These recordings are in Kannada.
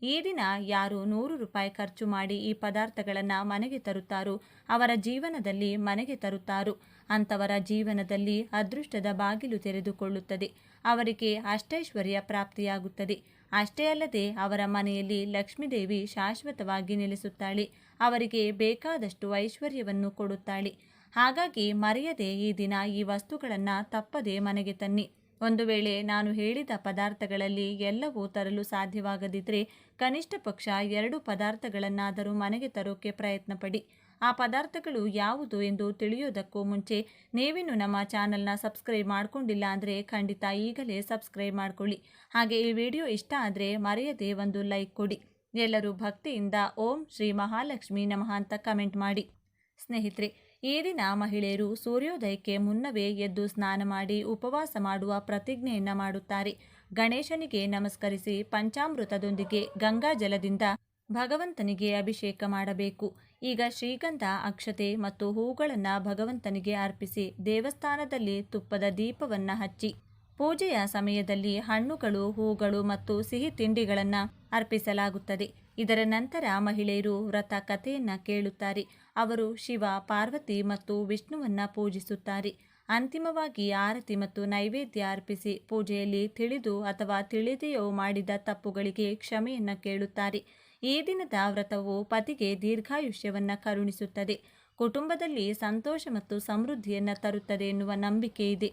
ಈ ದಿನ ಯಾರು 100 ರೂಪಾಯಿ ಖರ್ಚು ಮಾಡಿ ಈ ಪದಾರ್ಥಗಳನ್ನು ಮನೆಗೆ ತರುತ್ತಾರೋ ಅವರ ಜೀವನದಲ್ಲಿ ಮನೆಗೆ ತರುತ್ತಾರೋ ಅಂಥವರ ಜೀವನದಲ್ಲಿ ಅದೃಷ್ಟದ ಬಾಗಿಲು ತೆರೆದುಕೊಳ್ಳುತ್ತದೆ. ಅವರಿಗೆ ಅಷ್ಟೈಶ್ವರ್ಯ ಪ್ರಾಪ್ತಿಯಾಗುತ್ತದೆ. ಅಷ್ಟೇ ಅಲ್ಲದೆ ಅವರ ಮನೆಯಲ್ಲಿ ಲಕ್ಷ್ಮೀದೇವಿ ಶಾಶ್ವತವಾಗಿ ನೆಲೆಸುತ್ತಾಳೆ. ಅವರಿಗೆ ಬೇಕಾದಷ್ಟು ಐಶ್ವರ್ಯವನ್ನು ಕೊಡುತ್ತಾಳೆ. ಹಾಗಾಗಿ ಮರೆಯದೆ ಈ ದಿನ ಈ ವಸ್ತುಗಳನ್ನು ತಪ್ಪದೆ ಮನೆಗೆ ತನ್ನಿ. ಒಂದು ವೇಳೆ ನಾನು ಹೇಳಿದ ಪದಾರ್ಥಗಳಲ್ಲಿ ಎಲ್ಲವೂ ತರಲು ಸಾಧ್ಯವಾಗದಿದ್ದರೆ ಕನಿಷ್ಠ ಪಕ್ಷ 2 ಪದಾರ್ಥಗಳನ್ನಾದರೂ ಮನೆಗೆ ತರೋಕೆ ಪ್ರಯತ್ನ ಪಡಿ. ಆ ಪದಾರ್ಥಗಳು ಯಾವುದು ಎಂದು ತಿಳಿಯೋದಕ್ಕೂ ಮುಂಚೆ ನೀವಿನ್ನು ನಮ್ಮ ಚಾನಲ್ನ ಸಬ್ಸ್ಕ್ರೈಬ್ ಮಾಡ್ಕೊಂಡಿಲ್ಲ ಅಂದರೆ ಖಂಡಿತ ಈಗಲೇ ಸಬ್ಸ್ಕ್ರೈಬ್ ಮಾಡ್ಕೊಳ್ಳಿ. ಹಾಗೆ ಈ ವಿಡಿಯೋ ಇಷ್ಟ ಆದರೆ ಮರೆಯದೆ ಒಂದು ಲೈಕ್ ಕೊಡಿ. ಎಲ್ಲರೂ ಭಕ್ತಿಯಿಂದ ಓಂ ಶ್ರೀ ಮಹಾಲಕ್ಷ್ಮಿ ನಮಃ ಅಂತ ಕಮೆಂಟ್ ಮಾಡಿ. ಸ್ನೇಹಿತರೆ, ಈ ದಿನ ಮಹಿಳೆಯರು ಸೂರ್ಯೋದಯಕ್ಕೆ ಮುನ್ನವೇ ಎದ್ದು ಸ್ನಾನ ಮಾಡಿ ಉಪವಾಸ ಮಾಡುವ ಪ್ರತಿಜ್ಞೆಯನ್ನು ಮಾಡುತ್ತಾರೆ. ಗಣೇಶನಿಗೆ ನಮಸ್ಕರಿಸಿ ಪಂಚಾಮೃತದೊಂದಿಗೆ ಗಂಗಾ ಜಲದಿಂದ ಭಗವಂತನಿಗೆ ಅಭಿಷೇಕ ಮಾಡಬೇಕು. ಈಗ ಶ್ರೀಗಂಧ, ಅಕ್ಷತೆ ಮತ್ತು ಹೂಗಳನ್ನು ಭಗವಂತನಿಗೆ ಅರ್ಪಿಸಿ ದೇವಸ್ಥಾನದಲ್ಲಿ ತುಪ್ಪದ ದೀಪವನ್ನು ಹಚ್ಚಿ ಪೂಜೆಯ ಸಮಯದಲ್ಲಿ ಹಣ್ಣುಗಳು, ಹೂಗಳು ಮತ್ತು ಸಿಹಿ ತಿಂಡಿಗಳನ್ನು ಅರ್ಪಿಸಲಾಗುತ್ತದೆ. ಇದರ ನಂತರ ಮಹಿಳೆಯರು ವ್ರತ ಕಥೆಯನ್ನು ಕೇಳುತ್ತಾರೆ. ಅವರು ಶಿವ, ಪಾರ್ವತಿ ಮತ್ತು ವಿಷ್ಣುವನ್ನು ಪೂಜಿಸುತ್ತಾರೆ. ಅಂತಿಮವಾಗಿ ಆರತಿ ಮತ್ತು ನೈವೇದ್ಯ ಅರ್ಪಿಸಿ ಪೂಜೆಯಲ್ಲಿ ತಿಳಿದು ಅಥವಾ ತಿಳಿದೆಯೋ ಮಾಡಿದ ತಪ್ಪುಗಳಿಗೆ ಕ್ಷಮೆಯನ್ನು ಕೇಳುತ್ತಾರೆ. ಈ ದಿನದ ವ್ರತವು ಪತಿಗೆ ದೀರ್ಘಾಯುಷ್ಯವನ್ನು ಕರುಣಿಸುತ್ತದೆ, ಕುಟುಂಬದಲ್ಲಿ ಸಂತೋಷ ಮತ್ತು ಸಮೃದ್ಧಿಯನ್ನು ತರುತ್ತದೆ ಎನ್ನುವ ನಂಬಿಕೆ ಇದೆ.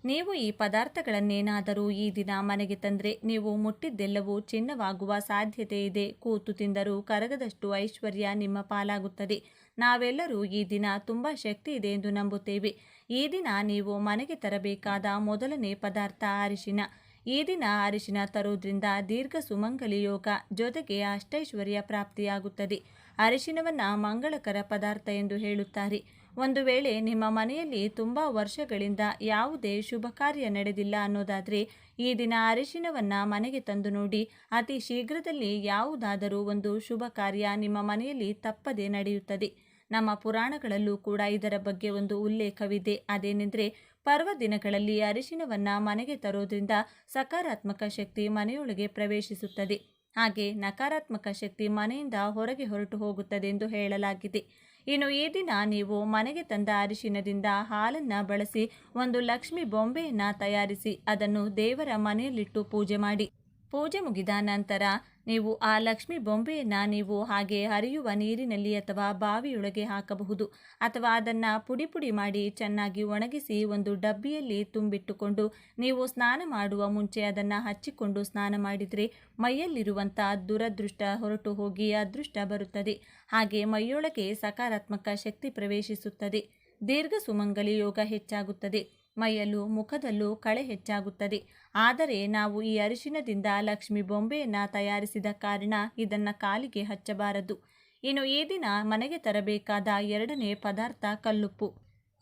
ನೀವು ಈ ಪದಾರ್ಥಗಳನ್ನೇನಾದರೂ ಈ ದಿನ ಮನೆಗೆ ತಂದರೆ ನೀವು ಮುಟ್ಟಿದ್ದೆಲ್ಲವೂ ಚಿನ್ನವಾಗುವ ಸಾಧ್ಯತೆ ಇದೆ. ಕೂತು ತಿಂದರೂ ಕರಗದಷ್ಟು ಐಶ್ವರ್ಯ ನಿಮ್ಮ ಪಾಲಾಗುತ್ತದೆ. ನಾವೆಲ್ಲರೂ ಈ ದಿನ ತುಂಬ ಶಕ್ತಿ ಇದೆ ಎಂದು ನಂಬುತ್ತೇವೆ. ಈ ದಿನ ನೀವು ಮನೆಗೆ ತರಬೇಕಾದ ಮೊದಲನೇ ಪದಾರ್ಥ ಅರಿಶಿನ. ಈ ದಿನ ಅರಿಶಿನ ತರೋದ್ರಿಂದ ದೀರ್ಘ ಸುಮಂಗಲಿ ಯೋಗ ಜೊತೆಗೆ ಅಷ್ಟೈಶ್ವರ್ಯ ಪ್ರಾಪ್ತಿಯಾಗುತ್ತದೆ. ಅರಿಶಿನವನ್ನು ಮಂಗಳಕರ ಪದಾರ್ಥ ಎಂದು ಹೇಳುತ್ತಾರೆ. ಒಂದು ವೇಳೆ ನಿಮ್ಮ ಮನೆಯಲ್ಲಿ ತುಂಬ ವರ್ಷಗಳಿಂದ ಯಾವುದೇ ಶುಭ ಕಾರ್ಯ ನಡೆದಿಲ್ಲ ಅನ್ನೋದಾದರೆ ಈ ದಿನ ಅರಿಶಿನವನ್ನು ಮನೆಗೆ ತಂದು ನೋಡಿ. ಅತಿ ಶೀಘ್ರದಲ್ಲಿ ಯಾವುದಾದರೂ ಒಂದು ಶುಭ ಕಾರ್ಯ ನಿಮ್ಮ ಮನೆಯಲ್ಲಿ ತಪ್ಪದೇ ನಡೆಯುತ್ತದೆ. ನಮ್ಮ ಪುರಾಣಗಳಲ್ಲೂ ಕೂಡ ಇದರ ಬಗ್ಗೆ ಒಂದು ಉಲ್ಲೇಖವಿದೆ. ಅದೇನೆಂದರೆ, ಪರ್ವ ದಿನಗಳಲ್ಲಿ ಅರಿಶಿನವನ್ನು ಮನೆಗೆ ತರೋದ್ರಿಂದ ಸಕಾರಾತ್ಮಕ ಶಕ್ತಿ ಮನೆಯೊಳಗೆ ಪ್ರವೇಶಿಸುತ್ತದೆ. ಹಾಗೆ ನಕಾರಾತ್ಮಕ ಶಕ್ತಿ ಮನೆಯಿಂದ ಹೊರಗೆ ಹೊರಟು ಹೋಗುತ್ತದೆ ಎಂದು ಹೇಳಲಾಗಿದೆ. ಇನ್ನು ಈ ದಿನ ನೀವು ಮನೆಗೆ ತಂದ ಅರಿಶಿನದಿಂದ ಹಾಲನ್ನು ಬಳಸಿ ಒಂದು ಲಕ್ಷ್ಮಿ ಬೊಂಬೆಯನ್ನು ತಯಾರಿಸಿ ಅದನ್ನು ದೇವರ ಮನೆಯಲ್ಲಿಟ್ಟು ಪೂಜೆ ಮಾಡಿ. ಪೂಜೆ ಮುಗಿದ ನಂತರ ನೀವು ಆ ಲಕ್ಷ್ಮಿ ಬೊಂಬೆಯನ್ನು ನೀವು ಹಾಗೆ ಹರಿಯುವ ನೀರಿನಲ್ಲಿ ಅಥವಾ ಬಾವಿಯೊಳಗೆ ಹಾಕಬಹುದು. ಅಥವಾ ಅದನ್ನು ಪುಡಿ ಪುಡಿ ಮಾಡಿ ಚೆನ್ನಾಗಿ ಒಣಗಿಸಿ ಒಂದು ಡಬ್ಬಿಯಲ್ಲಿ ತುಂಬಿಟ್ಟುಕೊಂಡು ನೀವು ಸ್ನಾನ ಮಾಡುವ ಮುಂಚೆ ಅದನ್ನು ಹಚ್ಚಿಕೊಂಡು ಸ್ನಾನ ಮಾಡಿದರೆ ಮೈಯಲ್ಲಿರುವಂಥ ದುರದೃಷ್ಟ ಹೊರಟು ಹೋಗಿ ಅದೃಷ್ಟ ಬರುತ್ತದೆ. ಹಾಗೆ ಮೈಯೊಳಗೆ ಸಕಾರಾತ್ಮಕ ಶಕ್ತಿ ಪ್ರವೇಶಿಸುತ್ತದೆ. ದೀರ್ಘ ಸುಮಂಗಲಿ ಯೋಗ ಹೆಚ್ಚಾಗುತ್ತದೆ. ಮೈಯಲ್ಲೂ ಮುಖದಲ್ಲೂ ಕಳೆ ಹೆಚ್ಚಾಗುತ್ತದೆ. ಆದರೆ ನಾವು ಈ ಅರಿಶಿನದಿಂದ ಲಕ್ಷ್ಮಿ ಬೊಂಬೆಯನ್ನು ತಯಾರಿಸಿದ ಕಾರಣ ಇದನ್ನು ಕಾಲಿಗೆ ಹಚ್ಚಬಾರದು. ಇನ್ನು ಈ ದಿನ ಮನೆಗೆ ತರಬೇಕಾದ 2ನೇ ಪದಾರ್ಥ ಕಲ್ಲುಪ್ಪು.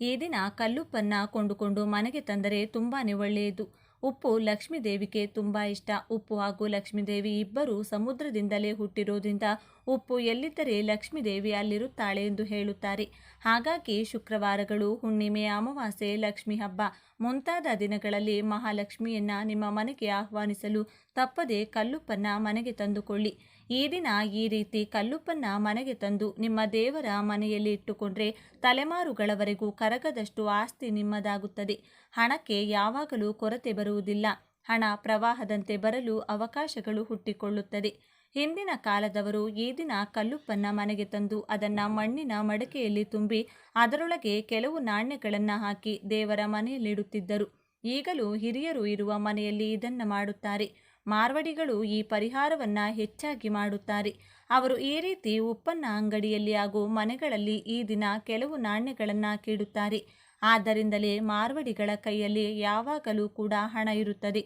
ಈ ದಿನ ಕಲ್ಲುಪ್ಪನ್ನು ಕೊಂಡುಕೊಂಡು ಮನೆಗೆ ತಂದರೆ ತುಂಬಾ ಒಳ್ಳೆಯದು. ಉಪ್ಪು ಲಕ್ಷ್ಮೀದೇವಿಗೆ ತುಂಬ ಇಷ್ಟ. ಉಪ್ಪು ಹಾಗೂ ಲಕ್ಷ್ಮೀದೇವಿ ಇಬ್ಬರು ಸಮುದ್ರದಿಂದಲೇ ಹುಟ್ಟಿರೋದ್ರಿಂದ ಉಪ್ಪು ಎಲ್ಲಿದ್ದರೆ ಲಕ್ಷ್ಮೀದೇವಿ ಅಲ್ಲಿರುತ್ತಾಳೆ ಎಂದು ಹೇಳುತ್ತಾರೆ. ಹಾಗಾಗಿ ಶುಕ್ರವಾರಗಳು, ಹುಣ್ಣಿಮೆ, ಅಮಾವಾಸ್ಯೆ, ಲಕ್ಷ್ಮೀ ಹಬ್ಬ ಮುಂತಾದ ದಿನಗಳಲ್ಲಿ ಮಹಾಲಕ್ಷ್ಮಿಯನ್ನು ನಿಮ್ಮ ಮನೆಗೆ ಆಹ್ವಾನಿಸಲು ತಪ್ಪದೆ ಕಲ್ಲುಪ್ಪನ್ನು ಮನೆಗೆ ತಂದುಕೊಳ್ಳಿ. ಈ ದಿನ ಈ ರೀತಿ ಕಲ್ಲುಪ್ಪನ್ನು ಮನೆಗೆ ತಂದು ನಿಮ್ಮ ದೇವರ ಮನೆಯಲ್ಲಿ ಇಟ್ಟುಕೊಂಡ್ರೆ ತಲೆಮಾರುಗಳವರೆಗೂ ಕರಗದಷ್ಟು ಆಸ್ತಿ ನಿಮ್ಮದಾಗುತ್ತದೆ. ಹಣಕ್ಕೆ ಯಾವಾಗಲೂ ಕೊರತೆ ಬರುವುದಿಲ್ಲ. ಹಣ ಪ್ರವಾಹದಂತೆ ಬರಲು ಅವಕಾಶಗಳು ಹುಟ್ಟಿಕೊಳ್ಳುತ್ತದೆ. ಹಿಂದಿನ ಕಾಲದವರು ಈ ದಿನ ಕಲ್ಲುಪ್ಪನ್ನು ಮನೆಗೆ ತಂದು ಅದನ್ನು ಮಣ್ಣಿನ ಮಡಕೆಯಲ್ಲಿ ತುಂಬಿ ಅದರೊಳಗೆ ಕೆಲವು ನಾಣ್ಯಗಳನ್ನು ಹಾಕಿ ದೇವರ ಮನೆಯಲ್ಲಿಡುತ್ತಿದ್ದರು. ಈಗಲೂ ಹಿರಿಯರು ಇರುವ ಮನೆಯಲ್ಲಿ ಇದನ್ನು ಮಾಡುತ್ತಾರೆ. ಮಾರ್ವಡಿಗಳು ಈ ಪರಿಹಾರವನ್ನು ಹೆಚ್ಚಾಗಿ ಮಾಡುತ್ತಾರೆ. ಅವರು ಈ ರೀತಿ ಉಪ್ಪನ್ನ ಅಂಗಡಿಯಲ್ಲಿ ಹಾಗೂ ಮನೆಗಳಲ್ಲಿ ಈ ದಿನ ಕೆಲವು ನಾಣ್ಯಗಳನ್ನು ಹಾಕಿಡುತ್ತಾರೆ. ಆದ್ದರಿಂದಲೇ ಮಾರ್ವಡಿಗಳ ಕೈಯಲ್ಲಿ ಯಾವಾಗಲೂ ಕೂಡ ಹಣ ಇರುತ್ತದೆ.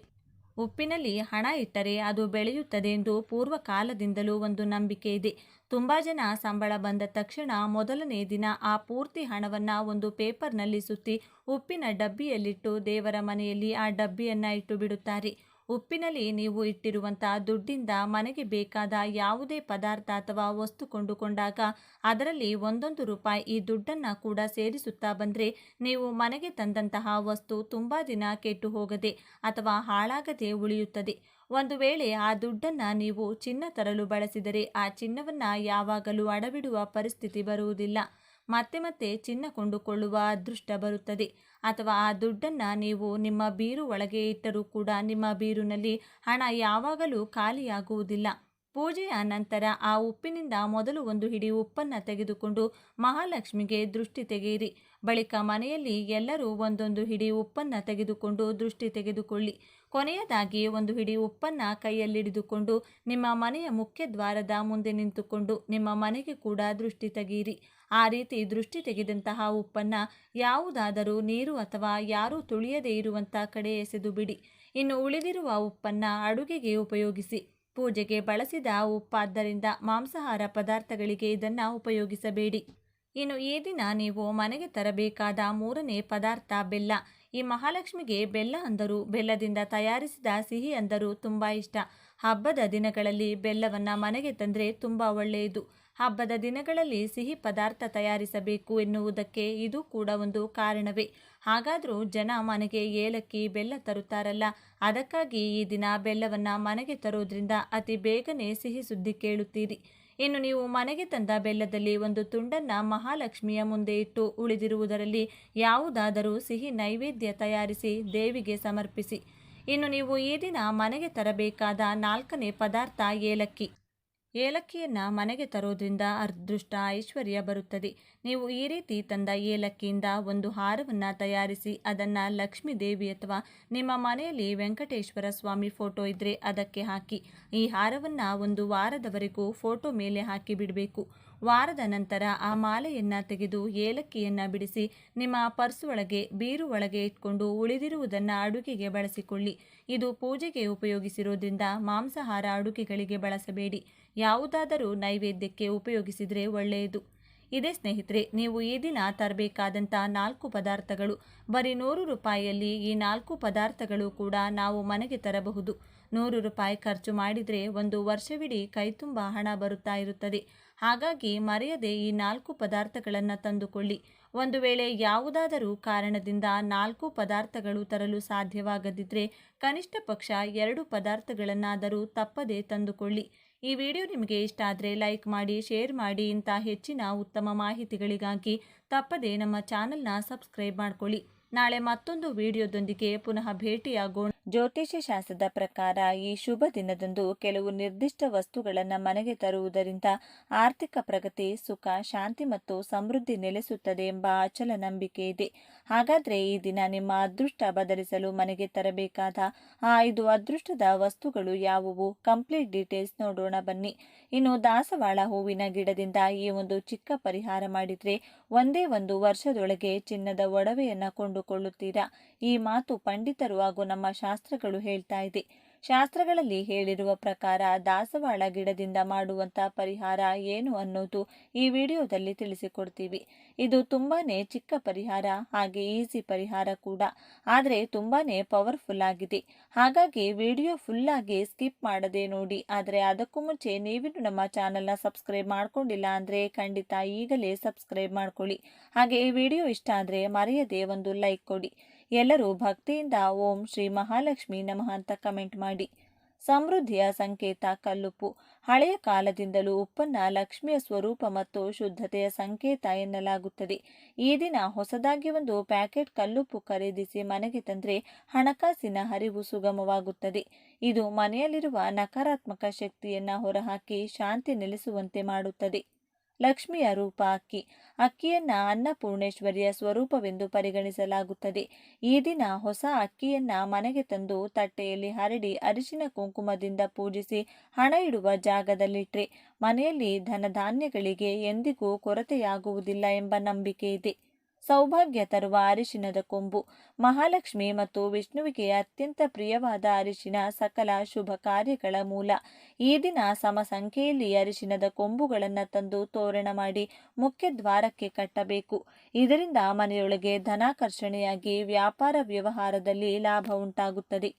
ಉಪ್ಪಿನಲ್ಲಿ ಹಣ ಇಟ್ಟರೆ ಅದು ಬೆಳೆಯುತ್ತದೆ ಎಂದು ಪೂರ್ವಕಾಲದಿಂದಲೂ ಒಂದು ನಂಬಿಕೆ ಇದೆ. ತುಂಬ ಜನ ಸಂಬಳ ಬಂದ ತಕ್ಷಣ ಮೊದಲನೇ ದಿನ ಆ ಪೂರ್ತಿ ಹಣವನ್ನು ಒಂದು ಪೇಪರ್ನಲ್ಲಿ ಸುತ್ತಿ ಉಪ್ಪಿನ ಡಬ್ಬಿಯಲ್ಲಿಟ್ಟು ದೇವರ ಮನೆಯಲ್ಲಿ ಆ ಡಬ್ಬಿಯನ್ನು ಇಟ್ಟು ಬಿಡುತ್ತಾರೆ. ಉಪ್ಪಿನಲ್ಲಿ ನೀವು ಇಟ್ಟಿರುವಂತಹ ದುಡ್ಡಿಂದ ಮನೆಗೆ ಬೇಕಾದ ಯಾವುದೇ ಪದಾರ್ಥ ಅಥವಾ ವಸ್ತು ಕೊಂಡುಕೊಂಡಾಗ ಅದರಲ್ಲಿ ಒಂದೊಂದು ರೂಪಾಯಿ ಈ ದುಡ್ಡನ್ನು ಕೂಡ ಸೇರಿಸುತ್ತಾ ಬಂದರೆ ನೀವು ಮನೆಗೆ ತಂದಂತಹ ವಸ್ತು ತುಂಬ ದಿನ ಕೆಟ್ಟು ಹೋಗದೆ ಅಥವಾ ಹಾಳಾಗದೆ ಉಳಿಯುತ್ತದೆ. ಒಂದು ವೇಳೆ ಆ ದುಡ್ಡನ್ನು ನೀವು ಚಿನ್ನ ತರಲು ಬಳಸಿದರೆ ಆ ಚಿನ್ನವನ್ನು ಯಾವಾಗಲೂ ಅಡವಿಡುವ ಪರಿಸ್ಥಿತಿ ಬರುವುದಿಲ್ಲ. ಮತ್ತೆ ಮತ್ತೆ ಚಿನ್ನ ಕೊಂಡುಕೊಳ್ಳುವ ಅದೃಷ್ಟ ಬರುತ್ತದೆ. ಅಥವಾ ಆ ದುಡ್ಡನ್ನು ನೀವು ನಿಮ್ಮ ಬೀರು ಒಳಗೆ ಇಟ್ಟರೂ ಕೂಡ ನಿಮ್ಮ ಬೀರುನಲ್ಲಿ ಹಣ ಯಾವಾಗಲೂ ಖಾಲಿಯಾಗುವುದಿಲ್ಲ. ಪೂಜೆಯ ನಂತರ ಆ ಉಪ್ಪಿನಿಂದ ಮೊದಲು ಒಂದು ಹಿಡಿ ಉಪ್ಪನ್ನು ತೆಗೆದುಕೊಂಡು ಮಹಾಲಕ್ಷ್ಮಿಗೆ ದೃಷ್ಟಿ ತೆಗೆಯಿರಿ. ಬಳಿಕ ಮನೆಯಲ್ಲಿ ಎಲ್ಲರೂ ಒಂದೊಂದು ಹಿಡಿ ಉಪ್ಪನ್ನು ತೆಗೆದುಕೊಂಡು ದೃಷ್ಟಿ ತೆಗೆದುಕೊಳ್ಳಿ. ಕೊನೆಯದಾಗಿ ಒಂದು ಹಿಡಿ ಉಪ್ಪನ್ನು ಕೈಯಲ್ಲಿಡಿದುಕೊಂಡು ನಿಮ್ಮ ಮನೆಯ ಮುಖ್ಯ ದ್ವಾರದ ಮುಂದೆ ನಿಂತುಕೊಂಡು ನಿಮ್ಮ ಮನೆಗೆ ಕೂಡ ದೃಷ್ಟಿ ತೆಗೆಯಿರಿ. ಆ ರೀತಿ ದೃಷ್ಟಿ ತೆಗೆದಂತಹ ಉಪ್ಪನ್ನು ಯಾವುದಾದರೂ ನೀರು ಅಥವಾ ಯಾರೂ ತುಳಿಯದೇ ಇರುವಂಥ ಕಡೆ ಎಸೆದು ಬಿಡಿ. ಇನ್ನು ಉಳಿದಿರುವ ಉಪ್ಪನ್ನು ಅಡುಗೆಗೆ ಉಪಯೋಗಿಸಿ. ಪೂಜೆಗೆ ಬಳಸಿದ ಉಪ್ಪಾದ್ದರಿಂದ ಮಾಂಸಾಹಾರ ಪದಾರ್ಥಗಳಿಗೆ ಇದನ್ನು ಉಪಯೋಗಿಸಬೇಡಿ. ಇನ್ನು ಈ ದಿನ ನೀವು ಮನೆಗೆ ತರಬೇಕಾದ ಮೂರನೇ ಪದಾರ್ಥ ಬೆಲ್ಲ. ಈ ಮಹಾಲಕ್ಷ್ಮಿಗೆ ಬೆಲ್ಲ ಅಂದರೂ ಬೆಲ್ಲದಿಂದ ತಯಾರಿಸಿದ ಸಿಹಿ ಅಂದರೂ ತುಂಬ ಇಷ್ಟ. ಹಬ್ಬದ ದಿನಗಳಲ್ಲಿ ಬೆಲ್ಲವನ್ನು ಮನೆಗೆ ತಂದರೆ ತುಂಬ ಒಳ್ಳೆಯದು. ಹಬ್ಬದ ದಿನಗಳಲ್ಲಿ ಸಿಹಿ ಪದಾರ್ಥ ತಯಾರಿಸಬೇಕು ಎನ್ನುವುದಕ್ಕೆ ಇದು ಕೂಡ ಒಂದು ಕಾರಣವೇ. ಹಾಗಾದರೂ ಜನ ಮನೆಗೆ ಏಲಕ್ಕಿ ಬೆಲ್ಲ ತರುತ್ತಾರಲ್ಲ, ಅದಕ್ಕಾಗಿ ಈ ದಿನ ಬೆಲ್ಲವನ್ನು ಮನೆಗೆ ತರೋದ್ರಿಂದ ಅತಿ ಬೇಗನೆ ಸಿಹಿ ಸುದ್ದಿ ಕೇಳುತ್ತೀರಿ. ಇನ್ನು ನೀವು ಮನೆಗೆ ತಂದ ಬೆಲ್ಲದಲ್ಲಿ ಒಂದು ತುಂಡನ್ನು ಮಹಾಲಕ್ಷ್ಮಿಯ ಮುಂದೆ ಇಟ್ಟು ಉಳಿದಿರುವುದರಲ್ಲಿ ಯಾವುದಾದರೂ ಸಿಹಿ ನೈವೇದ್ಯ ತಯಾರಿಸಿ ದೇವಿಗೆ ಸಮರ್ಪಿಸಿ. ಇನ್ನು ನೀವು ಈ ದಿನ ಮನೆಗೆ ತರಬೇಕಾದ ನಾಲ್ಕನೇ ಪದಾರ್ಥ ಏಲಕ್ಕಿ. ಏಲಕ್ಕಿಯನ್ನು ಮನೆಗೆ ತರೋದ್ರಿಂದ ಅದೃಷ್ಟ ಐಶ್ವರ್ಯ ಬರುತ್ತದೆ. ನೀವು ಈ ರೀತಿ ತಂದ ಏಲಕ್ಕಿಯಿಂದ ಒಂದು ಹಾರವನ್ನು ತಯಾರಿಸಿ ಅದನ್ನು ಲಕ್ಷ್ಮೀ ದೇವಿ ಅಥವಾ ನಿಮ್ಮ ಮನೆಯಲ್ಲಿ ವೆಂಕಟೇಶ್ವರ ಸ್ವಾಮಿ ಫೋಟೋ ಇದ್ದರೆ ಅದಕ್ಕೆ ಹಾಕಿ. ಈ ಹಾರವನ್ನು ಒಂದು ವಾರದವರೆಗೂ ಫೋಟೋ ಮೇಲೆ ಹಾಕಿ ಬಿಡಬೇಕು. ವಾರದ ನಂತರ ಆ ಮಾಲೆಯನ್ನು ತೆಗೆದು ಏಲಕ್ಕಿಯನ್ನು ಬಿಡಿಸಿ ನಿಮ್ಮ ಪರ್ಸ್ ಒಳಗೆ ಬೀರು ಒಳಗೆ ಇಟ್ಕೊಂಡು ಉಳಿದಿರುವುದನ್ನು ಅಡುಗೆಗೆ ಬಳಸಿಕೊಳ್ಳಿ. ಇದು ಪೂಜೆಗೆ ಉಪಯೋಗಿಸಿರೋದ್ರಿಂದ ಮಾಂಸಾಹಾರ ಅಡುಗೆಗಳಿಗೆ ಬಳಸಬೇಡಿ. ಯಾವುದಾದರೂ ನೈವೇದ್ಯಕ್ಕೆ ಉಪಯೋಗಿಸಿದರೆ ಒಳ್ಳೆಯದು. ಇದೇ ಸ್ನೇಹಿತರೆ, ನೀವು ಈ ದಿನ ತರಬೇಕಾದಂಥ 4 ಪದಾರ್ಥಗಳು. ಬರೀ 100 ರೂಪಾಯಿಯಲ್ಲಿ ಈ 4 ಪದಾರ್ಥಗಳು ಕೂಡ ನಾವು ಮನೆಗೆ ತರಬಹುದು. 100 ರೂಪಾಯಿ ಖರ್ಚು ಮಾಡಿದರೆ ಒಂದು ವರ್ಷವಿಡೀ ಕೈತುಂಬ ಹಣ ಬರುತ್ತಾ ಇರುತ್ತದೆ. ಹಾಗಾಗಿ ಮರೆಯದೆ ಈ 4 ಪದಾರ್ಥಗಳನ್ನು ತಂದುಕೊಳ್ಳಿ. ಒಂದು ವೇಳೆ ಯಾವುದಾದರೂ ಕಾರಣದಿಂದ 4 ಪದಾರ್ಥಗಳು ತರಲು ಸಾಧ್ಯವಾಗದಿದ್ದರೆ ಕನಿಷ್ಠ ಪಕ್ಷ 2 ಪದಾರ್ಥಗಳನ್ನಾದರೂ ತಪ್ಪದೇ ತಂದುಕೊಳ್ಳಿ. ಈ ವಿಡಿಯೋ ನಿಮಗೆ ಇಷ್ಟ ಆದರೆ ಲೈಕ್ ಮಾಡಿ, ಶೇರ್ ಮಾಡಿ. ಇಂಥ ಹೆಚ್ಚಿನ ಉತ್ತಮ ಮಾಹಿತಿಗಳಿಗಾಗಿ ತಪ್ಪದೇ ನಮ್ಮ ಚಾನಲ್ನ ಸಬ್ಸ್ಕ್ರೈಬ್ ಮಾಡ್ಕೊಳ್ಳಿ. ನಾಳೆ ಮತ್ತೊಂದು ವಿಡಿಯೋದೊಂದಿಗೆ ಪುನಃ ಭೇಟಿಯಾಗೋಣ. ಜ್ಯೋತಿಷ್ಯ ಶಾಸ್ತ್ರದ ಪ್ರಕಾರ ಈ ಶುಭ ದಿನದಂದು ಕೆಲವು ನಿರ್ದಿಷ್ಟ ವಸ್ತುಗಳನ್ನು ಮನೆಗೆ ತರುವುದರಿಂದ ಆರ್ಥಿಕ ಪ್ರಗತಿ, ಸುಖ, ಶಾಂತಿ ಮತ್ತು ಸಮೃದ್ಧಿ ನೆಲೆಸುತ್ತದೆ ಎಂಬ ಅಚಲ ನಂಬಿಕೆ ಇದೆ. ಹಾಗಾದರೆ ಈ ದಿನ ನಿಮ್ಮ ಅದೃಷ್ಟ ಬದಲಿಸಲು ಮನೆಗೆ ತರಬೇಕಾದ ಆ 5 ಅದೃಷ್ಟದ ವಸ್ತುಗಳು ಯಾವುವು? ಕಂಪ್ಲೀಟ್ ಡೀಟೇಲ್ಸ್ ನೋಡೋಣ ಬನ್ನಿ. ಇನ್ನು ದಾಸವಾಳ ಹೂವಿನ ಗಿಡದಿಂದ ಈ ಒಂದು ಚಿಕ್ಕ ಪರಿಹಾರ ಮಾಡಿದರೆ ಒಂದೇ ಒಂದು ವರ್ಷದೊಳಗೆ ಚಿನ್ನದ ಒಡವೆಯನ್ನು ಕೊಂಡುಕೊಳ್ಳುತ್ತೀರಾ. ಈ ಮಾತು ಪಂಡಿತರು ಹಾಗೂ ನಮ್ಮ ಶಾಸ್ತ್ರಗಳು ಹೇಳ್ತಾ ಇದೆ. ಶಾಸ್ತ್ರಗಳಲ್ಲಿ ಹೇಳಿರುವ ಪ್ರಕಾರ ದಾಸವಾಳ ಗಿಡದಿಂದ ಮಾಡುವಂಥ ಪರಿಹಾರ ಏನು ಅನ್ನೋದು ಈ ವಿಡಿಯೋದಲ್ಲಿ ತಿಳಿಸಿಕೊಡ್ತೀವಿ. ಇದು ತುಂಬಾನೇ ಚಿಕ್ಕ ಪರಿಹಾರ, ಹಾಗೆ ಈಸಿ ಪರಿಹಾರ ಕೂಡ, ಆದರೆ ತುಂಬಾನೇ ಪವರ್ಫುಲ್ ಆಗಿದೆ. ಹಾಗಾಗಿ ವಿಡಿಯೋ ಫುಲ್ಲಾಗಿ ಸ್ಕಿಪ್ ಮಾಡದೆ ನೋಡಿ. ಆದರೆ ಅದಕ್ಕೂ ಮುಂಚೆ ನೀವಿನ್ನು ನಮ್ಮ ಚಾನಲ್ನ ಸಬ್ಸ್ಕ್ರೈಬ್ ಮಾಡ್ಕೊಂಡಿಲ್ಲ ಅಂದರೆ ಖಂಡಿತ ಈಗಲೇ ಸಬ್ಸ್ಕ್ರೈಬ್ ಮಾಡ್ಕೊಳ್ಳಿ. ಹಾಗೆ ಈ ವಿಡಿಯೋ ಇಷ್ಟ ಆದರೆ ಮರೆಯದೆ ಒಂದು ಲೈಕ್ ಕೊಡಿ. ಎಲ್ಲರೂ ಭಕ್ತಿಯಿಂದ ಓಂ ಶ್ರೀ ಮಹಾಲಕ್ಷ್ಮಿ ನಮಃ ಅಂತ ಕಮೆಂಟ್ ಮಾಡಿ. ಸಮೃದ್ಧಿಯ ಸಂಕೇತ ಕಲ್ಲುಪ್ಪು. ಹಳೆಯ ಕಾಲದಿಂದಲೂ ಉಪ್ಪನ್ನ ಲಕ್ಷ್ಮಿಯ ಸ್ವರೂಪ ಮತ್ತು ಶುದ್ಧತೆಯ ಸಂಕೇತ ಎನ್ನಲಾಗುತ್ತದೆ. ಈ ದಿನ ಹೊಸದಾಗಿ ಒಂದು ಪ್ಯಾಕೆಟ್ ಕಲ್ಲುಪ್ಪು ಖರೀದಿಸಿ ಮನೆಗೆ ತಂದರೆ ಹಣಕಾಸಿನ ಹರಿವು ಸುಗಮವಾಗುತ್ತದೆ. ಇದು ಮನೆಯಲ್ಲಿರುವ ನಕಾರಾತ್ಮಕ ಶಕ್ತಿಯನ್ನ ಹೊರಹಾಕಿ ಶಾಂತಿ ನೆಲೆಸುವಂತೆ ಮಾಡುತ್ತದೆ. ಲಕ್ಷ್ಮಿಯ ರೂಪ ಅಕ್ಕಿ. ಅಕ್ಕಿಯನ್ನ ಅನ್ನಪೂರ್ಣೇಶ್ವರಿಯ ಸ್ವರೂಪವೆಂದು ಪರಿಗಣಿಸಲಾಗುತ್ತದೆ. ಈ ದಿನ ಹೊಸ ಅಕ್ಕಿಯನ್ನ ಮನೆಗೆ ತಂದು ತಟ್ಟೆಯಲ್ಲಿ ಹರಡಿ ಅರಿಶಿನ ಕುಂಕುಮದಿಂದ ಪೂಜಿಸಿ ಹಣ ಇಡುವ ಜಾಗದಲ್ಲಿಟ್ಟರೆ ಮನೆಯಲ್ಲಿ ಧನಧಾನ್ಯಗಳಿಗೆ ಎಂದಿಗೂ ಕೊರತೆಯಾಗುವುದಿಲ್ಲ ಎಂಬ ನಂಬಿಕೆ ಇದೆ. ಸೌಭಾಗ್ಯ ತರುವ ಅರಿಶಿನದ ಕೊಂಬು. ಮಹಾಲಕ್ಷ್ಮಿ ಮತ್ತು ವಿಷ್ಣುವಿಗೆ ಅತ್ಯಂತ ಪ್ರಿಯವಾದ ಅರಿಶಿನ ಸಕಲ ಶುಭ ಕಾರ್ಯಗಳ ಮೂಲ. ಈ ದಿನ ಸಮ ಸಂಖ್ಯೆಯಲ್ಲಿ ಅರಿಶಿನದ ಕೊಂಬುಗಳನ್ನು ತಂದು ತೋರಣ ಮಾಡಿ ಮುಖ್ಯ ದ್ವಾರಕ್ಕೆ ಕಟ್ಟಬೇಕು. ಇದರಿಂದ ಮನೆಯೊಳಗೆ ಧನಾಕರ್ಷಣೆಯಾಗಿ ವ್ಯಾಪಾರ ವ್ಯವಹಾರದಲ್ಲಿ ಲಾಭ ಉಂಟಾಗುತ್ತದೆ.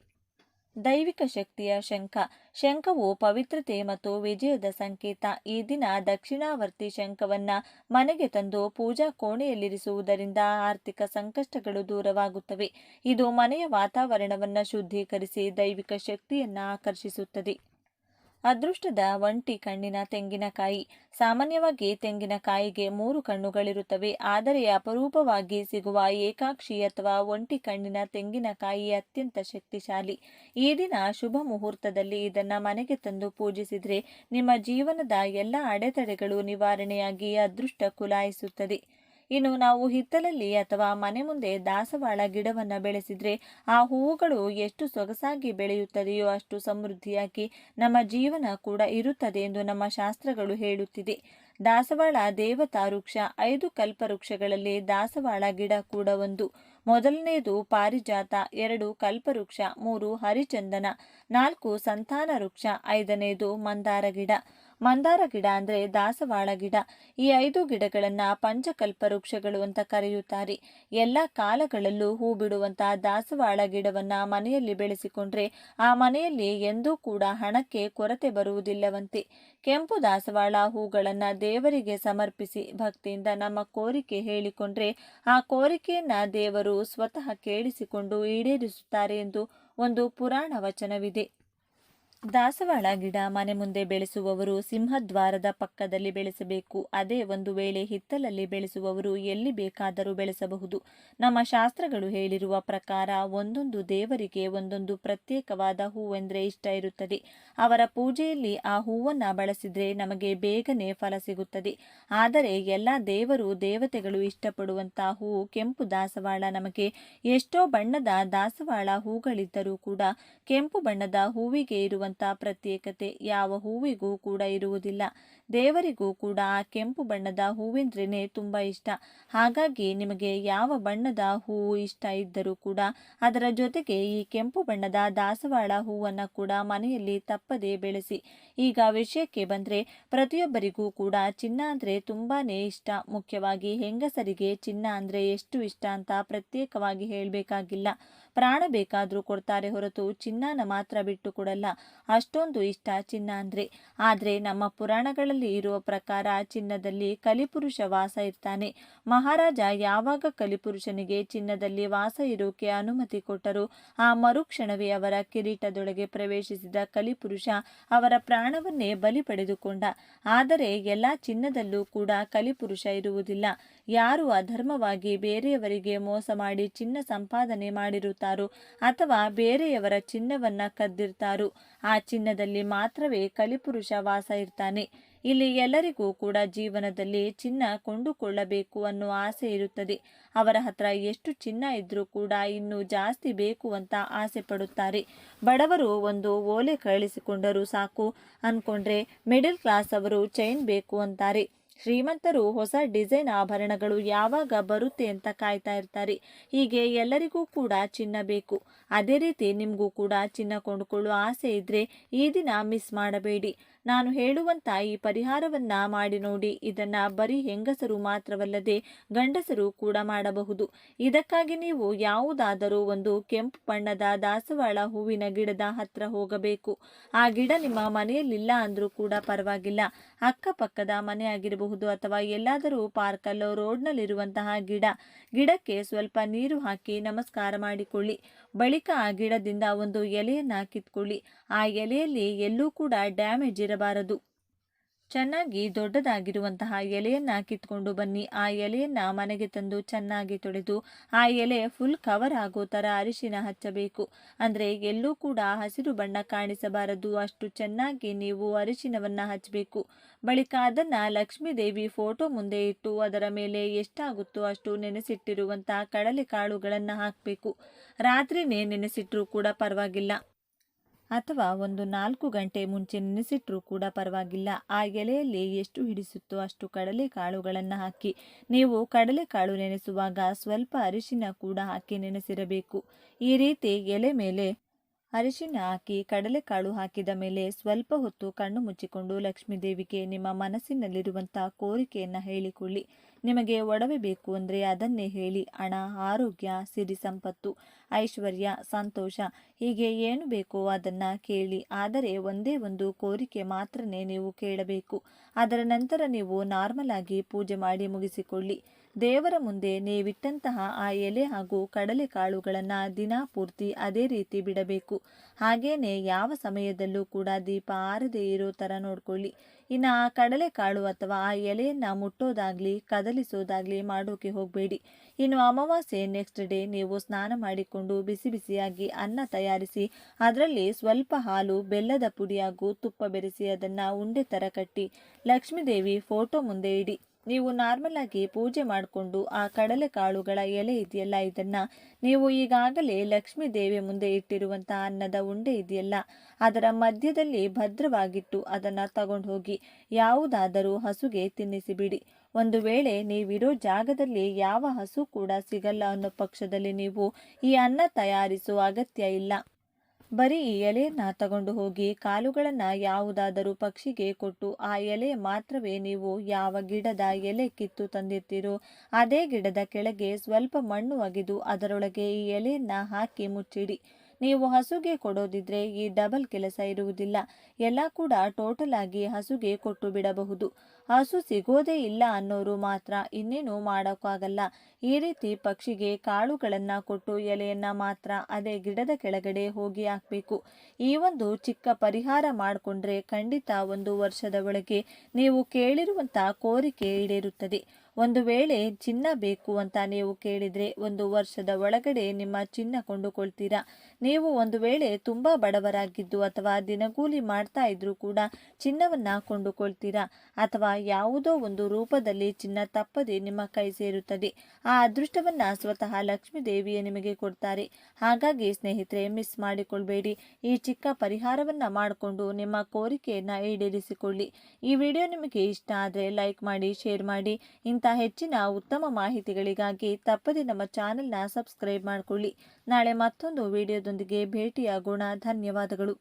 ದೈವಿಕ ಶಕ್ತಿಯ ಶಂಖ. ಶಂಖವು ಪವಿತ್ರತೆ ಮತ್ತು ವಿಜಯದ ಸಂಕೇತ. ಈ ದಿನ ದಕ್ಷಿಣಾವರ್ತಿ ಶಂಖವನ್ನ ಮನೆಗೆ ತಂದು ಪೂಜಾ ಕೋಣೆಯಲ್ಲಿರಿಸುವುದರಿಂದ ಆರ್ಥಿಕ ಸಂಕಷ್ಟಗಳು ದೂರವಾಗುತ್ತವೆ. ಇದು ಮನೆಯ ವಾತಾವರಣವನ್ನು ಶುದ್ಧೀಕರಿಸಿ ದೈವಿಕ ಶಕ್ತಿಯನ್ನ ಆಕರ್ಷಿಸುತ್ತದೆ. ಅದೃಷ್ಟದ ಒಂಟಿ ಕಣ್ಣಿನ ತೆಂಗಿನಕಾಯಿ. ಸಾಮಾನ್ಯವಾಗಿ ತೆಂಗಿನಕಾಯಿಗೆ 3 ಕಣ್ಣುಗಳಿರುತ್ತವೆ. ಆದರೆ ಅಪರೂಪವಾಗಿ ಸಿಗುವ ಏಕಾಕ್ಷಿ ಅಥವಾ ಒಂಟಿ ಕಣ್ಣಿನ ತೆಂಗಿನಕಾಯಿ ಅತ್ಯಂತ ಶಕ್ತಿಶಾಲಿ. ಈ ದಿನ ಶುಭ ಮುಹೂರ್ತದಲ್ಲಿ ಇದನ್ನ ಮನೆಗೆ ತಂದು ಪೂಜಿಸಿದರೆ ನಿಮ್ಮ ಜೀವನದ ಎಲ್ಲ ಅಡೆತಡೆಗಳು ನಿವಾರಣೆಯಾಗಿ ಅದೃಷ್ಟ ಕುಲಾಯಿಸುತ್ತದೆ. ಇನ್ನು ನಾವು ಹಿತ್ತಲಲ್ಲಿ ಅಥವಾ ಮನೆ ಮುಂದೆ ದಾಸವಾಳ ಗಿಡವನ್ನ ಬೆಳೆಸಿದ್ರೆ ಆ ಹೂವುಗಳು ಎಷ್ಟು ಸೊಗಸಾಗಿ ಬೆಳೆಯುತ್ತದೆಯೋ ಅಷ್ಟು ಸಮೃದ್ಧಿಯಾಗಿ ನಮ್ಮ ಜೀವನ ಕೂಡ ಇರುತ್ತದೆ ಎಂದು ನಮ್ಮ ಶಾಸ್ತ್ರಗಳು ಹೇಳುತ್ತಿದೆ. ದಾಸವಾಳ ದೇವತಾ ವೃಕ್ಷ. 5 ಕಲ್ಪವೃಕ್ಷಗಳಲ್ಲಿ ದಾಸವಾಳ ಗಿಡ ಕೂಡ ಒಂದು. ಮೊದಲನೆಯದು ಪಾರಿಜಾತ, 2 ಕಲ್ಪವೃಕ್ಷ, 3 ಹರಿಚಂದನ, 4 ಸಂತಾನ ವೃಕ್ಷ, 5ನೇದು ಮಂದಾರ ಗಿಡ. ಮಂದಾರ ಗಿಡ ಅಂದ್ರೆ ದಾಸವಾಳ ಗಿಡ. ಈ 5 ಗಿಡಗಳನ್ನ ಪಂಚಕಲ್ಪ ವೃಕ್ಷಗಳು ಅಂತ ಕರೆಯುತ್ತಾರೆ. ಎಲ್ಲ ಕಾಲಗಳಲ್ಲೂ ಹೂ ಬಿಡುವಂತಹ ದಾಸವಾಳ ಗಿಡವನ್ನ ಮನೆಯಲ್ಲಿ ಬೆಳೆಸಿಕೊಂಡ್ರೆ ಆ ಮನೆಯಲ್ಲಿ ಎಂದೂ ಕೂಡ ಹಣಕ್ಕೆ ಕೊರತೆ ಬರುವುದಿಲ್ಲವಂತೆ. ಕೆಂಪು ದಾಸವಾಳ ಹೂಗಳನ್ನ ದೇವರಿಗೆ ಸಮರ್ಪಿಸಿ ಭಕ್ತಿಯಿಂದ ನಮ್ಮ ಕೋರಿಕೆ ಹೇಳಿಕೊಂಡ್ರೆ ಆ ಕೋರಿಕೆಯನ್ನ ದೇವರು ಸ್ವತಃ ಕೇಳಿಸಿಕೊಂಡು ಈಡೇರಿಸುತ್ತಾರೆ ಎಂದು ಒಂದು ಪುರಾಣ ವಚನವಿದೆ. ದಾಸವಾಳ ಗಿಡ ಮನೆ ಮುಂದೆ ಬೆಳೆಸುವವರು ಸಿಂಹದ್ವಾರದ ಪಕ್ಕದಲ್ಲಿ ಬೆಳೆಸಬೇಕು. ಅದೇ ಒಂದು ವೇಳೆ ಹಿತ್ತಲಲ್ಲಿ ಬೆಳೆಸುವವರು ಎಲ್ಲಿ ಬೇಕಾದರೂ ಬೆಳೆಸಬಹುದು. ನಮ್ಮ ಶಾಸ್ತ್ರಗಳು ಹೇಳಿರುವ ಪ್ರಕಾರ ಒಂದೊಂದು ದೇವರಿಗೆ ಒಂದೊಂದು ಪ್ರತ್ಯೇಕವಾದ ಹೂವೆಂದ್ರೆ ಇಷ್ಟ ಇರುತ್ತದೆ. ಅವರ ಪೂಜೆಯಲ್ಲಿ ಆ ಹೂವನ್ನ ಬಳಸಿದ್ರೆ ನಮಗೆ ಬೇಗನೆ ಫಲ ಸಿಗುತ್ತದೆ. ಆದರೆ ಎಲ್ಲ ದೇವರು ದೇವತೆಗಳು ಇಷ್ಟಪಡುವಂತಹ ಹೂವು ಕೆಂಪು ದಾಸವಾಳ. ನಮಗೆ ಎಷ್ಟೋ ಬಣ್ಣದ ದಾಸವಾಳ ಹೂಗಳಿದ್ದರೂ ಕೂಡ ಕೆಂಪು ಬಣ್ಣದ ಹೂವಿಗೆ ಇರುವಂತಹ ಪ್ರತ್ಯೇಕತೆ ಯಾವ ಹೂವಿಗೂ ಕೂಡ ಇರುವುದಿಲ್ಲ. ದೇವರಿಗೂ ಕೂಡ ಆ ಕೆಂಪು ಬಣ್ಣದ ಹೂವೆಂದ್ರೇನೆ ತುಂಬಾ ಇಷ್ಟ. ಹಾಗಾಗಿ ನಿಮಗೆ ಯಾವ ಬಣ್ಣದ ಹೂವು ಇಷ್ಟ ಇದ್ದರೂ ಕೂಡ ಅದರ ಜೊತೆಗೆ ಈ ಕೆಂಪು ಬಣ್ಣದ ದಾಸವಾಳ ಹೂವನ್ನ ಕೂಡ ಮನೆಯಲ್ಲಿ ತಪ್ಪದೆ ಬೆಳೆಸಿ. ಈಗ ವಿಷಯಕ್ಕೆ ಬಂದ್ರೆ ಪ್ರತಿಯೊಬ್ಬರಿಗೂ ಕೂಡ ಚಿನ್ನ ಅಂದ್ರೆ ತುಂಬಾನೇ ಇಷ್ಟ. ಮುಖ್ಯವಾಗಿ ಹೆಂಗಸರಿಗೆ ಚಿನ್ನ ಅಂದ್ರೆ ಎಷ್ಟು ಇಷ್ಟ ಅಂತ ಪ್ರತ್ಯೇಕವಾಗಿ ಹೇಳಬೇಕಾಗಿಲ್ಲ. ಪ್ರಾಣ ಬೇಕಾದ್ರೂ ಕೊಡ್ತಾರೆ ಹೊರತು ಚಿನ್ನನ ಮಾತ್ರ ಬಿಟ್ಟು ಕೊಡಲ್ಲ. ಅಷ್ಟೊಂದು ಇಷ್ಟ ಚಿನ್ನ ಅಂದ್ರೆ. ಆದ್ರೆ ನಮ್ಮ ಪುರಾಣಗಳಲ್ಲಿ ಇರುವ ಪ್ರಕಾರ ಚಿನ್ನದಲ್ಲಿ ಕಲಿಪುರುಷ ವಾಸ ಇರ್ತಾನೆ. ಮಹಾರಾಜ ಯಾವಾಗ ಕಲಿಪುರುಷನಿಗೆ ಚಿನ್ನದಲ್ಲಿ ವಾಸ ಇರೋಕೆ ಅನುಮತಿ ಕೊಟ್ಟರು ಆ ಮರುಕ್ಷಣವೇ ಅವರ ಕಿರೀಟದೊಳಗೆ ಪ್ರವೇಶಿಸಿದ ಕಲಿಪುರುಷ ಅವರ ಪ್ರಾಣವನ್ನೇ ಬಲಿ ಪಡೆದುಕೊಂಡ. ಆದರೆ ಎಲ್ಲಾ ಚಿನ್ನದಲ್ಲೂ ಕೂಡ ಕಲಿಪುರುಷ ಇರುವುದಿಲ್ಲ. ಯಾರು ಅಧರ್ಮವಾಗಿ ಬೇರೆಯವರಿಗೆ ಮೋಸ ಮಾಡಿ ಚಿನ್ನ ಸಂಪಾದನೆ ಮಾಡಿರುತ್ತಾರೋ ಅಥವಾ ಬೇರೆಯವರ ಚಿನ್ನವನ್ನ ಕದ್ದಿರ್ತಾರೋ ಆ ಚಿನ್ನದಲ್ಲಿ ಮಾತ್ರವೇ ಕಲಿಪುರುಷ ವಾಸ ಇರ್ತಾನೆ. ಇಲ್ಲಿ ಎಲ್ಲರಿಗೂ ಕೂಡ ಜೀವನದಲ್ಲಿ ಚಿನ್ನ ಕೊಂಡುಕೊಳ್ಳಬೇಕು ಅನ್ನೋ ಆಸೆ ಇರುತ್ತದೆ. ಅವರ ಹತ್ರ ಎಷ್ಟು ಚಿನ್ನ ಇದ್ರೂ ಕೂಡ ಇನ್ನೂ ಜಾಸ್ತಿ ಬೇಕು ಅಂತ ಆಸೆ ಪಡುತ್ತಾರೆ. ಬಡವರು ಒಂದು ಓಲೆ ಕಳಿಸಿಕೊಂಡರೂ ಸಾಕು ಅನ್ಕೊಂಡ್ರೆ ಮಿಡಲ್ ಕ್ಲಾಸ್ ಅವರು ಚೈನ್ ಬೇಕು ಅಂತಾರೆ. ಶ್ರೀಮಂತರು ಹೊಸ ಡಿಸೈನ್ ಆಭರಣಗಳು ಯಾವಾಗ ಬರುತ್ತೆ ಅಂತ ಕಾಯ್ತಾ ಇರ್ತಾರೆ. ಹೀಗೆ ಎಲ್ಲರಿಗೂ ಕೂಡ ಚಿನ್ನ ಬೇಕು. ಅದೇ ರೀತಿ ನಿಮಗೂ ಕೂಡ ಚಿನ್ನ ಕೊಂಡುಕೊಳ್ಳುವ ಆಸೆ ಇದ್ರೆ ಈ ದಿನ ಮಿಸ್ ಮಾಡಬೇಡಿ. ನಾನು ಹೇಳುವಂತ ಈ ಪರಿಹಾರವನ್ನ ಮಾಡಿ ನೋಡಿ. ಇದನ್ನ ಬರೀ ಹೆಂಗಸರು ಮಾತ್ರವಲ್ಲದೆ ಗಂಡಸರು ಕೂಡ ಮಾಡಬಹುದು. ಇದಕ್ಕಾಗಿ ನೀವು ಯಾವುದಾದರೂ ಒಂದು ಕೆಂಪು ಬಣ್ಣದ ದಾಸವಾಳ ಹೂವಿನ ಗಿಡದ ಹತ್ರ ಹೋಗಬೇಕು. ಆ ಗಿಡ ನಿಮ್ಮ ಮನೆಯಲ್ಲಿಲ್ಲ ಅಂದ್ರೂ ಕೂಡ ಪರವಾಗಿಲ್ಲ. ಅಕ್ಕಪಕ್ಕದ ಮನೆ ಆಗಿರಬಹುದು ಅಥವಾ ಎಲ್ಲಾದರೂ ಪಾರ್ಕಲ್ಲೋ ರೋಡ್ನಲ್ಲಿರುವಂತಹ ಗಿಡಕ್ಕೆ ಸ್ವಲ್ಪ ನೀರು ಹಾಕಿ ನಮಸ್ಕಾರ ಮಾಡಿಕೊಳ್ಳಿ. ಬಳಿಕ ಆ ಗಿಡದಿಂದ ಒಂದು ಎಲೆಯನ್ನ ಕಿತ್ಕೊಳ್ಳಿ. ಆ ಎಲೆಯಲ್ಲಿ ಎಲ್ಲೂ ಕೂಡ ಡ್ಯಾಮೇಜ್ ಇರಬಾರದು. ಚೆನ್ನಾಗಿ ದೊಡ್ಡದಾಗಿರುವಂತಹ ಎಲೆಯನ್ನ ಕಿತ್ಕೊಂಡು ಬನ್ನಿ. ಆ ಎಲೆಯನ್ನ ಮನೆಗೆ ತಂದು ಚೆನ್ನಾಗಿ ತೊಳೆದು ಆ ಎಲೆ ಫುಲ್ ಕವರ್ ಆಗೋ ತರ ಅರಿಶಿನ ಹಚ್ಚಬೇಕು. ಅಂದ್ರೆ ಎಲ್ಲೂ ಕೂಡ ಹಸಿರು ಬಣ್ಣ ಕಾಣಿಸಬಾರದು. ಅಷ್ಟು ಚೆನ್ನಾಗಿ ನೀವು ಅರಿಶಿನವನ್ನ ಹಚ್ಚಬೇಕು. ಬಳಿಕ ಅದನ್ನ ಲಕ್ಷ್ಮೀ ದೇವಿ ಫೋಟೋ ಮುಂದೆ ಇಟ್ಟು ಅದರ ಮೇಲೆ ಎಷ್ಟಾಗುತ್ತೋ ಅಷ್ಟು ನೆನೆಸಿಟ್ಟಿರುವಂತಹ ಕಡಲೆ ಕಾಳುಗಳನ್ನ ಹಾಕಬೇಕು. ರಾತ್ರಿನೇ ನೆನೆಸಿಟ್ರೂ ಕೂಡ ಪರವಾಗಿಲ್ಲ ಅಥವಾ ಒಂದು 4 ಗಂಟೆ ಮುಂಚೆ ನೆನೆಸಿಟ್ರೂ ಕೂಡ ಪರವಾಗಿಲ್ಲ. ಆ ಎಲೆಯಲ್ಲಿ ಎಷ್ಟು ಹಿಡಿಸುತ್ತೋ ಅಷ್ಟು ಕಡಲೆ ಕಾಳುಗಳನ್ನು ಹಾಕಿ. ನೀವು ಕಡಲೆಕಾಳು ನೆನೆಸುವಾಗ ಸ್ವಲ್ಪ ಅರಿಶಿನ ಕೂಡ ಹಾಕಿ ನೆನೆಸಿರಬೇಕು. ಈ ರೀತಿ ಎಲೆ ಮೇಲೆ ಅರಿಶಿನ ಹಾಕಿ ಕಡಲೆಕಾಳು ಹಾಕಿದ ಮೇಲೆ ಸ್ವಲ್ಪ ಹೊತ್ತು ಕಣ್ಣು ಮುಚ್ಚಿಕೊಂಡು ಲಕ್ಷ್ಮೀ ದೇವಿಗೆ ನಿಮ್ಮ ಮನಸ್ಸಿನಲ್ಲಿರುವಂತಹ ಕೋರಿಕೆಯನ್ನು ಹೇಳಿಕೊಳ್ಳಿ. ನಿಮಗೆ ಒಡವೆ ಬೇಕು ಅಂದರೆ ಅದನ್ನೇ ಹೇಳಿ. ಹಣ, ಆರೋಗ್ಯ, ಸಿರಿ ಸಂಪತ್ತು, ಐಶ್ವರ್ಯ, ಸಂತೋಷ ಹೀಗೆ ಏನು ಬೇಕೋ ಅದನ್ನು ಕೇಳಿ. ಆದರೆ ಒಂದೇ ಒಂದು ಕೋರಿಕೆ ಮಾತ್ರನೇ ನೀವು ಕೇಳಬೇಕು. ಅದರ ನಂತರ ನೀವು ನಾರ್ಮಲ್ ಆಗಿ ಪೂಜೆ ಮಾಡಿ ಮುಗಿಸಿಕೊಳ್ಳಿ. ದೇವರ ಮುಂದೆ ನೀವಿಟ್ಟಂತಹ ಆ ಎಲೆ ಹಾಗೂ ಕಡಲೆಕಾಳುಗಳನ್ನು ದಿನಪೂರ್ತಿ ಅದೇ ರೀತಿ ಬಿಡಬೇಕು. ಹಾಗೇನೆ ಯಾವ ಸಮಯದಲ್ಲೂ ಕೂಡ ದೀಪ ಆರದೇ ಇರೋ ಥರ ನೋಡ್ಕೊಳ್ಳಿ. ಇನ್ನು ಆ ಕಡಲೆಕಾಳು ಅಥವಾ ಆ ಎಲೆಯನ್ನು ಮುಟ್ಟೋದಾಗ್ಲಿ ಕದಲಿಸೋದಾಗ್ಲಿ ಮಾಡೋಕೆ ಹೋಗಬೇಡಿ. ಇನ್ನು ಅಮಾವಾಸ್ಯೆ ನೆಕ್ಸ್ಟ್ ಡೇ ನೀವು ಸ್ನಾನ ಮಾಡಿಕೊಂಡು ಬಿಸಿ ಬಿಸಿಯಾಗಿ ಅನ್ನ ತಯಾರಿಸಿ ಅದರಲ್ಲಿ ಸ್ವಲ್ಪ ಹಾಲು, ಬೆಲ್ಲದ ಪುಡಿ ಹಾಗೂ ತುಪ್ಪ ಬೆರೆಸಿ ಅದನ್ನು ಉಂಡೆ ಥರ ಕಟ್ಟಿ ಲಕ್ಷ್ಮೀದೇವಿ ಫೋಟೋ ಮುಂದೆ ಇಡಿ. ನೀವು ನಾರ್ಮಲ್ ಆಗಿ ಪೂಜೆ ಮಾಡಿಕೊಂಡು ಆ ಕಡಲೆಕಾಳುಗಳ ಎಲೆ ಇದೆಯಲ್ಲ, ಇದನ್ನು ನೀವು ಈಗಾಗಲೇ ಲಕ್ಷ್ಮೀ ದೇವಿ ಮುಂದೆ ಇಟ್ಟಿರುವಂಥ ಅನ್ನದ ಉಂಡೆ ಇದೆಯಲ್ಲ ಅದರ ಮಧ್ಯದಲ್ಲಿ ಭದ್ರವಾಗಿಟ್ಟು ಅದನ್ನು ತಗೊಂಡು ಹೋಗಿ ಯಾವುದಾದರೂ ಹಸುಗೆ ತಿನ್ನಿಸಿಬಿಡಿ. ಒಂದು ವೇಳೆ ನೀವಿರೋ ಜಾಗದಲ್ಲಿ ಯಾವ ಹಸು ಕೂಡ ಸಿಗಲ್ಲ ಅನ್ನೋ ಪಕ್ಷದಲ್ಲಿ ನೀವು ಈ ಅನ್ನ ತಯಾರಿಸೋ ಅಗತ್ಯ ಇಲ್ಲ. ಬರೀ ಈ ಎಲೆಯನ್ನು ತಗೊಂಡು ಹೋಗಿ ಕಾಲುಗಳನ್ನು ಯಾವುದಾದರೂ ಪಕ್ಷಿಗೆ ಕೊಟ್ಟು ಆ ಎಲೆ ಮಾತ್ರವೇ ನೀವು ಯಾವ ಗಿಡದ ಎಲೆ ಕಿತ್ತು ತಂದಿರ್ತೀರೋ ಅದೇ ಗಿಡದ ಕೆಳಗೆ ಸ್ವಲ್ಪ ಮಣ್ಣು ಅಗೆದು ಅದರೊಳಗೆ ಈ ಎಲೆಯನ್ನು ಹಾಕಿ ಮುಚ್ಚಿಡಿ. ನೀವು ಹಸುಗೆ ಕೊಡೋದಿದ್ರೆ ಈ ಡಬಲ್ ಕೆಲಸ ಇರುವುದಿಲ್ಲ. ಎಲ್ಲ ಕೂಡ ಟೋಟಲ್ ಆಗಿ ಹಸುಗೆ ಕೊಟ್ಟು ಬಿಡಬಹುದು. ಹಸು ಸಿಗೋದೇ ಇಲ್ಲ ಅನ್ನೋರು ಮಾತ್ರ ಇನ್ನೇನು ಮಾಡೋಕ್ಕಾಗಲ್ಲ. ಈ ರೀತಿ ಪಕ್ಷಿಗೆ ಕಾಳುಗಳನ್ನು ಕೊಟ್ಟು ಎಲೆಯನ್ನು ಮಾತ್ರ ಅದೇ ಗಿಡದ ಕೆಳಗಡೆ ಹೋಗಿ ಹಾಕಬೇಕು. ಈ ಒಂದು ಚಿಕ್ಕ ಪರಿಹಾರ ಮಾಡಿಕೊಂಡ್ರೆ ಖಂಡಿತ ಒಂದು ವರ್ಷದ ಒಳಗೆ ನೀವು ಕೇಳಿರುವಂಥ ಕೋರಿಕೆ ಈಡೇರುತ್ತದೆ. ಒಂದು ವೇಳೆ ಚಿನ್ನ ಬೇಕು ಅಂತ ನೀವು ಕೇಳಿದರೆ ಒಂದು ವರ್ಷದ ಒಳಗಡೆ ನಿಮ್ಮ ಚಿನ್ನ ಕೊಂಡುಕೊಳ್ತೀರಾ. ನೀವು ಒಂದು ವೇಳೆ ತುಂಬ ಬಡವರಾಗಿದ್ದು ಅಥವಾ ದಿನಗೂಲಿ ಮಾಡ್ತಾ ಇದ್ರೂ ಕೂಡ ಚಿನ್ನವನ್ನು ಕೊಂಡುಕೊಳ್ತೀರಾ. ಅಥವಾ ಯಾವುದೋ ಒಂದು ರೂಪದಲ್ಲಿ ಚಿನ್ನ ತಪ್ಪದೆ ನಿಮ್ಮ ಕೈ ಸೇರುತ್ತದೆ. ಆ ಅದೃಷ್ಟವನ್ನು ಸ್ವತಃ ಲಕ್ಷ್ಮೀ ದೇವಿಯೇ ನಿಮಗೆ ಕೊಡ್ತಾರೆ. ಹಾಗಾಗಿ ಸ್ನೇಹಿತರೆ, ಮಿಸ್ ಮಾಡಿಕೊಳ್ಬೇಡಿ. ಈ ಚಿಕ್ಕ ಪರಿಹಾರವನ್ನು ಮಾಡಿಕೊಂಡು ನಿಮ್ಮ ಕೋರಿಕೆಯನ್ನು ಈಡೇರಿಸಿಕೊಳ್ಳಿ. ಈ ವಿಡಿಯೋ ನಿಮಗೆ ಇಷ್ಟ ಆದರೆ ಲೈಕ್ ಮಾಡಿ, ಶೇರ್ ಮಾಡಿ. ಇಂಥ ಹೆಚ್ಚಿನ ಉತ್ತಮ ಮಾಹಿತಿಗಳಿಗಾಗಿ ತಪ್ಪದೆ ನಮ್ಮ ಚಾನೆಲ್ನ ಸಬ್ಸ್ಕ್ರೈಬ್ ಮಾಡಿಕೊಳ್ಳಿ. ನಾಳೆ ಮತ್ತೊಂದು ವಿಡಿಯೋದೊಂದಿಗೆ ಭೇಟಿಯಾಗೋಣ. ಧನ್ಯವಾದಗಳು.